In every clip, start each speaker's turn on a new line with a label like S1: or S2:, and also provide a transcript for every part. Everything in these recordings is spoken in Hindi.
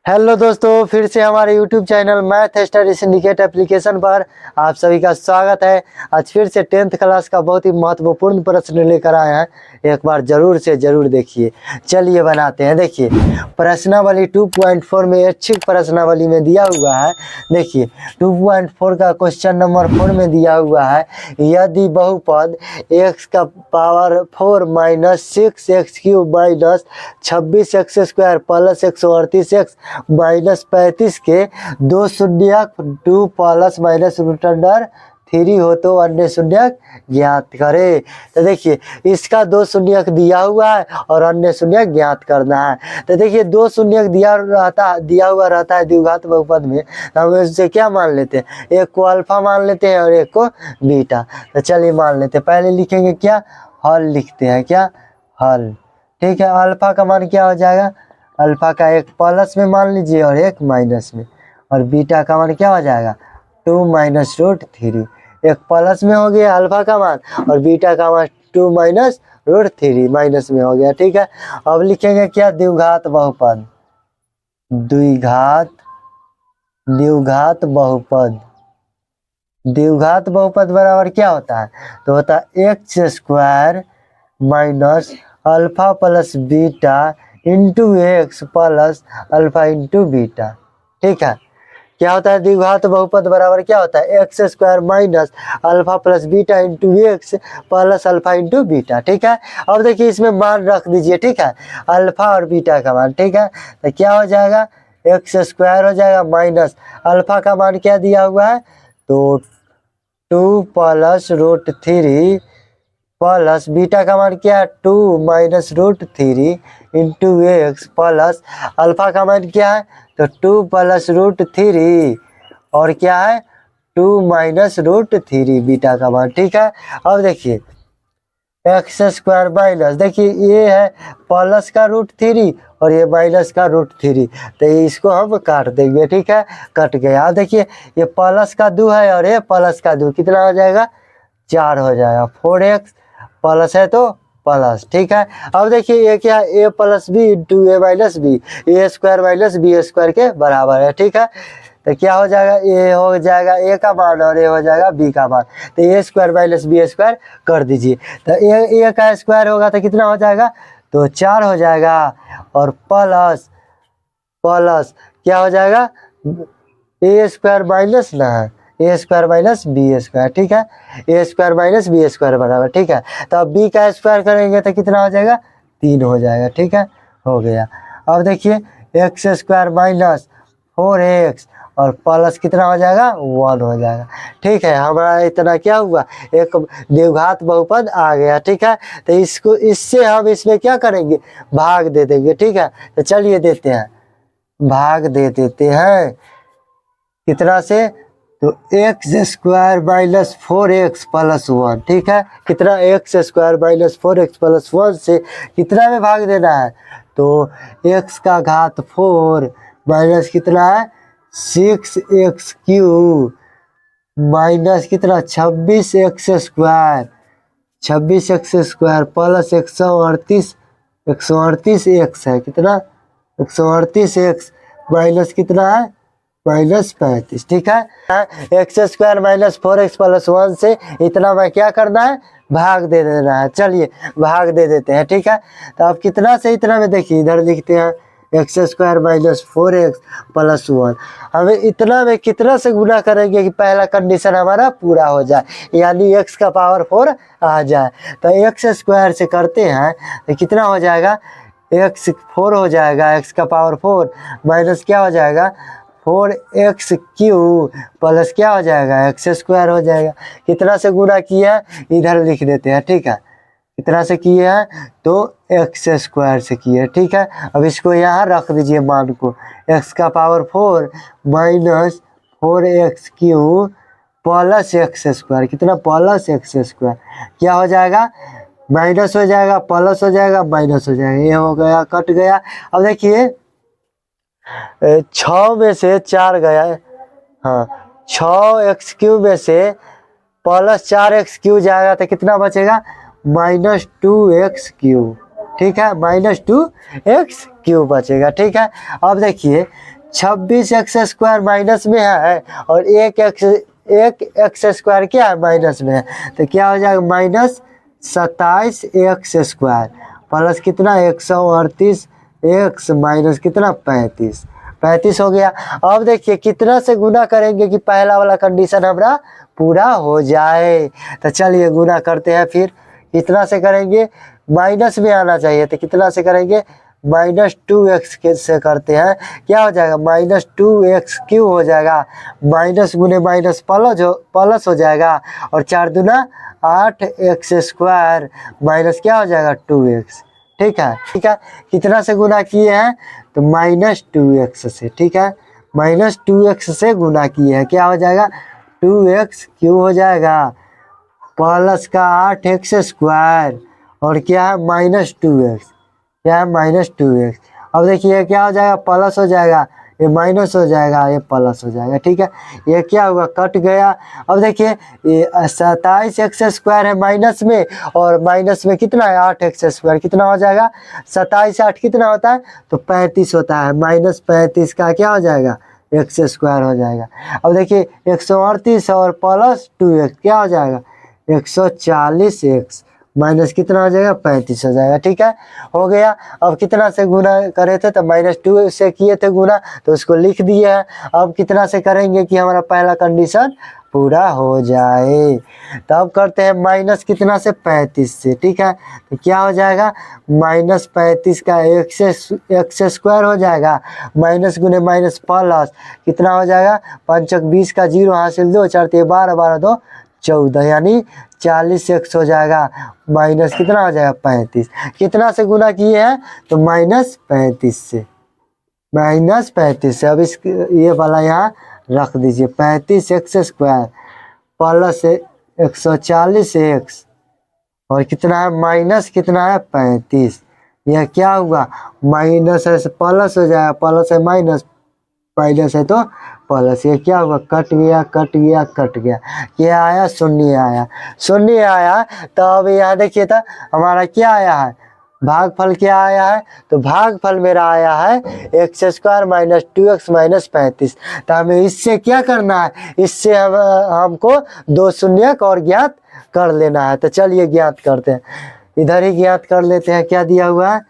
S1: हेलो दोस्तों, फिर से हमारे YouTube channel math study syndicate application पर आप सभी का स्वागत है। आज फिर से 10th क्लास का बहुत ही महत्वपूर्ण प्रश्न लेकर आए हैं। एक बार जरूर से जरूर देखिए। चलिए बनाते हैं। देखिए प्रश्नावली 2.4 में ऐच्छिक प्रश्नावली में दिया हुआ है। देखिए 2.4 का क्वेश्चन नंबर 4 में दिया हुआ है, यदि बहुपद x का power 4 minus 6x³ minus 26x² plus 138x minus 35 के दो शून्यक 2 प्लस माइनस रूट अंडर 3 हो तो अन्य शून्यक ज्ञात करे। तो देखिए इसका दो शून्यक दिया हुआ है और अन्य शून्यक ज्ञात करना है। तो देखिए दो शून्यक दिया हुआ रहता है द्विघात बहुपद में, तो हम इससे क्या मान लेते हैं, एक को अल्फा मान लेते हैं और एक को बीटा। तो चलिए मान लेते हैं। पहले लिखेंगे क्या, हल लिखते हैं। क्या हल, ठीक है। अल्फा का मान क्या हो जाएगा, अल्फा का एक प्लस में मान लीजिए और एक माइनस में, और बीटा का मान क्या हो जाएगा 2 माइनस रूट 3। एक प्लस में हो गया अल्फा का मान और बीटा का मान 2 माइनस रूट 3 माइनस में हो गया, ठीक है। अब लिखेंगे क्या, द्विघात बहुपद, द्विघात बहुपद। द्विघात बहुपद बराबर क्या होता है, तो होता है x² minus alpha plus beta into x plus alpha into beta, ठीक है। क्या होता है द्विघात बहुपद बराबर क्या होता है, x² minus alpha plus beta into x plus alpha into beta, ठीक है। अब देखिए इसमें मान रख दीजिए, ठीक है, अल्फा और बीटा का मान, ठीक है। तो क्या हो जाएगा, x² हो जाएगा माइनस अल्फा का मान क्या दिया हुआ है, तो 2 प्लस रूट 3 प्लस बीटा का मान क्या है 2 minus root 3 into x plus alpha का मान क्या है, तो 2 प्लस रूट 3 और क्या है 2 माइनस रूट 3 बीटा का मान, ठीक है। अब देखिए x² माइनस, देखिए ये है प्लस का रूट 3 और ये माइनस का रूट 3, तो इसको हम काट देंगे, ठीक है। कट गया। अब देखिए ये प्लस का 2 है और ये प्लस का 2, कितना हो जाएगा 4 हो जाएगा। 4x प्लस है तो प्लस, ठीक है। अब देखिए ये क्या, a plus b into a minus b, a² minus b² के बराबर है, ठीक है। तो क्या हो जाएगा, a हो जाएगा a का मान और a हो जाएगा b का मान, तो a² माइनस b² कर दीजिए। तो a का स्क्वायर होगा तो कितना हो जाएगा, तो 4 हो जाएगा और प्लस प्लस क्या हो जाएगा, a² माइनस ना है a² माइनस b², ठीक है। a² माइनस b² बराबर, ठीक है। तो अब b का स्क्वायर करेंगे तो कितना हो जाएगा 3 हो जाएगा, ठीक है, हो गया। अब देखिए x² माइनस 4x और प्लस कितना हो जाएगा 1 हो जाएगा, ठीक है। हमारा इतना क्या हुआ, एक द्विघात बहुपद आ गया, ठीक है। तो इसको इससे हम इसमें क्या करेंगे, भाग दे देंगे, ठीक है। तो चलिए देते हैं, भाग दे देते हैं कितना से, तो x² माइनस 4x प्लस 1, ठीक है। कितना x² माइनस 4x प्लस 1 से कितना में भाग देना है, तो x का घात 4 माइनस कितना है 6x³ माइनस कितना 26x² प्लस 138x है, कितना 138x माइनस कितना है माइनस 35, ठीक है। x² माइनस 4x प्लस 1 से इतना में क्या करना है, भाग दे देना है। चलिए भाग दे देते हैं, ठीक है। तो अब कितना से इतना में, देखिए इधर लिखते हैं x² माइनस 4x प्लस 1, हमें इतना में कितना से गुना करेंगे कि पहला कंडीशन हमारा पूरा हो जाए, यानी x का पावर 4 आ जाए। तो x² से करते हैं तो कितना हो जाएगा, x 4 हो जाएगा, x का पावर 4 माइनस क्या हो जाएगा 4x³ प्लस क्या हो जाएगा x² हो जाएगा। कितना से गुणा किया इधर लिख देते हैं, ठीक है। कितना से किए हैं, तो x² से किए, ठीक है। अब इसको यहाँ रख दीजिए मान को, x का power 4 minus 4x³ plus x², कितना प्लस x², क्या हो जाएगा माइनस हो जाएगा प्लस हो जाएगा माइनस हो जाएगा, ये हो गया कट गया। अब देखिए 6 में से 4 गया, हाँ 6x³ में से प्लस 4x³ जाएगा तो कितना बचेगा -2x³, ठीक है, -2x³ बचेगा, ठीक है। अब देखिए 26 एक्स स्क्वायर माइनस में है और एक एक्स स्क्वायर क्या है माइनस में है, तो क्या हो जाएगा माइनस 27 एक्स स्क्वायर प्लस कितना 138 एक्स माइनस कितना 35 हो गया। अब देखिए कितना से गुना करेंगे कि पहला वाला कंडीशन हमारा पूरा हो जाए। तो चलिए गुना करते हैं, फिर कितना से करेंगे, माइनस में आना चाहिए, तो कितना से करेंगे -2x से करते हैं, क्या हो जाएगा -2x³ हो जाएगा, माइनस गुने माइनस प्लस हो जाएगा और 4 दूना 8x स्क्वायर माइनस क्या हो जाएगा 2x। ठीक है कितना से गुना किए हैं तो -2x से। ठीक है -2x से गुना किए हैं, क्या हो जाएगा 2x³ हो जाएगा प्लस का 8x स्क्वायर और क्या है -2x, क्या है -2x। अब देखिए क्या हो जाएगा प्लस हो जाएगा, ये माइनस हो जाएगा, ये प्लस हो जाएगा। ठीक है ये क्या हुआ कट गया। अब देखिए ये 27 एक्स स्क्वायर है माइनस में और माइनस में कितना है 8x स्क्वायर, कितना हो जाएगा 27 8 कितना होता है तो 35 होता है, -35 का क्या हो जाएगा एक्स स्क्वायर हो जाएगा। अब देखिए 138 और प्लस 2x क्या हो जाएगा 140x माइनस कितना हो जाएगा 35 हो जाएगा। ठीक है हो गया। अब कितना से गुना करे थे तो -2 से किए थे गुना, तो उसको लिख दिए हैं। अब कितना से करेंगे कि हमारा पहला कंडीशन पूरा हो जाए, तब करते हैं माइनस कितना से 35 से। ठीक है तो क्या हो जाएगा -35 का एक्स स्क्वायर हो जाएगा माइनस गुने माइनस प्लस कितना हो जाएगा 5 20 का 0 हासिल 2 4 12 12 2 14 यानी 40x हो जाएगा माइनस कितना हो जाएगा 35। कितना से गुना किए हैं तो -35 से, -35 से। अब इस ये वाला यहाँ रख दीजिए 35x स्क्वायर प्लस 140x और कितना है माइनस कितना है 35। यह क्या हुआ माइनस है प्लस हो जाएगा, प्लस है माइनस है तो प्लस, ये क्या हुआ कट गया क्या आया शून्य आया। तो अब यहाँ देखिए था हमारा क्या आया है भागफल, क्या आया है तो भागफल मेरा आया है एक्स स्क्वायर -2x -35। तो हमें इससे क्या करना है, इससे हमको 2 शून्यक और ज्ञात कर लेना है। तो चलिए ज्ञात करते हैं, इधर ही ज्ञात कर लेते हैं। क्या दिया हुआ है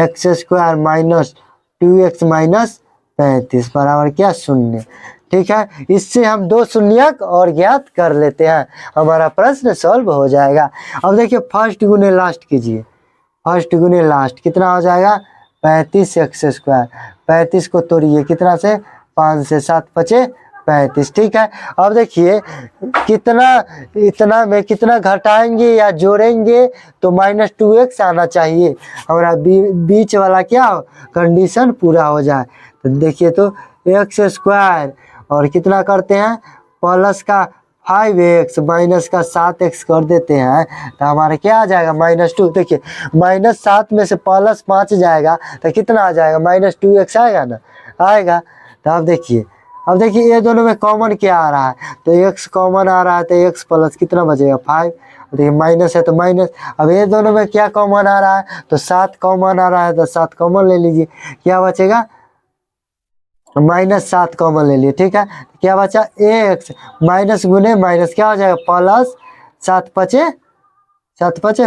S1: एक्स स्क्वायर -2x -35 बराबर क्या 0। ठीक है इससे हम 2 शून्यक और ज्ञात कर लेते हैं, हमारा प्रश्न सॉल्व हो जाएगा। अब देखिए फर्स्ट गुने लास्ट कीजिए, फर्स्ट गुने लास्ट कितना हो जाएगा 35x स्क्वायर, 35 को तोड़िए कितना से 5 से 7 5 35। ठीक है अब देखिए कितना इतना में कितना घटाएंगे या जोड़ेंगे तो -2x आना चाहिए, हमारा बीच वाला क्या कंडीशन पूरा हो जाए। तो देखिए तो एक्स स्क्वायर और कितना करते हैं प्लस का 5x माइनस का 7x कर देते हैं, तो हमारा क्या आ जाएगा -2। देखिए -7 में से +5 जाएगा तो कितना आ जाएगा -2x आएगा ना, आएगा। तो अब देखिए ये दोनों में कॉमन क्या आ रहा है तो x कॉमन आ रहा है, तो x प्लस कितना बचेगा 5। देखिए माइनस है तो माइनस। अब ये दोनों में क्या कॉमन आ रहा है तो 7 कॉमन आ रहा है, तो 7 कॉमन ले लीजिए, क्या बचेगा -7 कॉमन ले लिए। ठीक है क्या बचा x माइनस गुने माइनस क्या हो जाएगा प्लस 7 5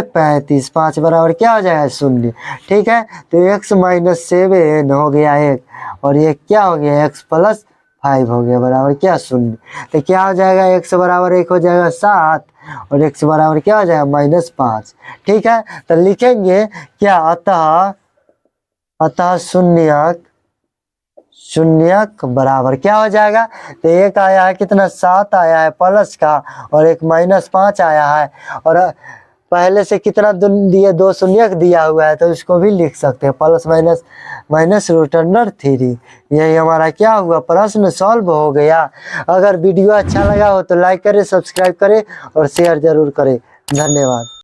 S1: 35 5 बराबर क्या हो जाएगा 0। ठीक है तो x -7 हो गया 1 और ये क्या हो गया x + 5 हो गया बराबर क्या 0। तो क्या हो जाएगा x बराबर 1 हो जाएगा 7 और x बराबर क्या हो जाएगा -5। ठीक है तो लिखेंगे क्या अतः शून्यक बराबर क्या हो जाएगा तो एक आया है कितना 7 आया है प्लस का और एक -5 आया है और पहले से कितना दिए 2 शून्यक दिया हुआ है, तो इसको भी लिख सकते हैं प्लस माइनस √3। यही हमारा क्या हुआ प्रश्न सॉल्व हो गया। अगर वीडियो अच्छा लगा हो तो लाइक करें, सब्सक्राइब करें और शेयर जरूर करें। धन्यवाद।